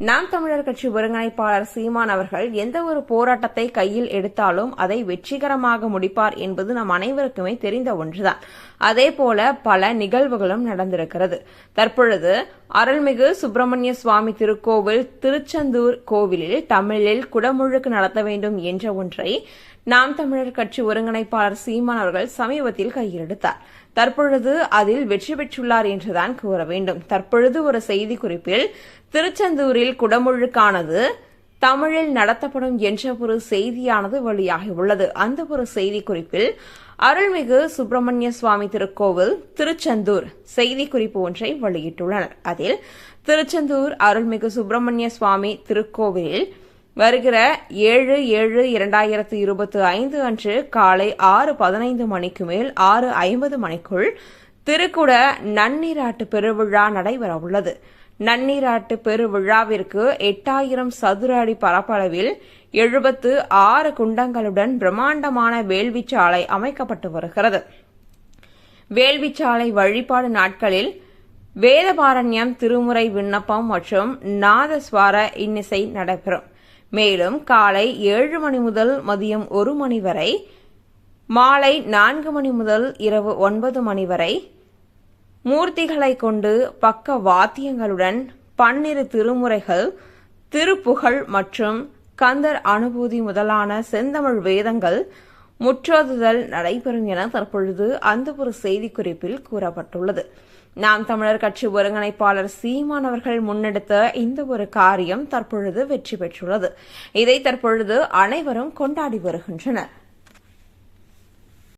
நாம் தமிழர் கட்சி ஒருங்கிணைப்பாளர் சீமான் அவர்கள் எந்த ஒரு போராட்டத்தை கையில் எடுத்தாலும் அதை வெற்றிகரமாக முடிப்பார் என்பது நம் அனைவருக்குமே தெரிந்த ஒன்றுதான். அதேபோல பல நிகழ்வுகளும் நடந்திருக்கிறது. தற்பொழுது அருள்மிகு சுப்பிரமணிய சுவாமி திருக்கோவில் திருச்செந்தூர் கோவிலில் தமிழில் குடமுழுக்கு நடத்த வேண்டும் என்ற ஒன்றை நாம் தமிழர் கட்சி ஒருங்கிணைப்பாளர் சீமான் அவர்கள் சமீபத்தில் கையில் எடுத்தார். தற்பொழுது அதில் வெற்றி பெற்றுள்ளார் என்றுதான் கூற வேண்டும். தற்பொழுது ஒரு செய்திக்குறிப்பில் திருச்செந்தூரில் குடமுழுக்கானது தமிழில் நடத்தப்படும் என்ற ஒரு செய்தியானது வெளியாகியுள்ளது. அந்த ஒரு செய்திக்குறிப்பில் அருள்மிகு சுப்பிரமணிய சுவாமி திருக்கோவில் திருச்செந்தூர் செய்திக்குறிப்பு ஒன்றை வெளியிட்டுள்ளனர். அதில் திருச்செந்தூர் அருள்மிகு சுப்பிரமணிய சுவாமி திருக்கோவிலில் வருகிற 7/7/2025 அன்று காலை 6:15 மணிக்கு மேல் 6:50 மணிக்குள் திருக்குட நன்னீராட்டு பெருவிழா நடைபெறவுள்ளது. நன்னீராட்டு பெருவிழாவிற்கு 8000 சதுர அடி பரப்பளவில் 76 குண்டங்களுடன் பிரம்மாண்டமான வேள்விச்சாலை அமைக்கப்பட்டு வருகிறது. வேள்விச்சாலை வழிபாடு நாட்களில் வேதபாரண்யம், திருமுறை விண்ணப்பம் மற்றும் நாதஸ்வர இன்னிசை நடைபெறும். மேலும் காலை 7 மணி முதல் மதியம் 1 மணி வரை, மாலை 4 மணி முதல் இரவு 9 மணி வரை மூர்த்திகளை கொண்டு பக்க வாத்தியங்களுடன் 12 திருமுறைகள், திருப்புகழ் மற்றும் கந்தர் அனுபூதி முதலான செந்தமிழ் வேதங்கள் முற்றோதுதல் நடைபெறும் என தற்பொழுது அந்த ஒரு செய்திக்குறிப்பில் கூறப்பட்டுள்ளது. நாம் தமிழர் கட்சி ஒருங்கிணைப்பாளர் சீமான் அவர்கள் முன்னெடுத்த இந்த ஒரு காரியம் தற்பொழுது வெற்றி பெற்றுள்ளது. இதை தற்பொழுது அனைவரும் கொண்டாடி வருகின்றனர்.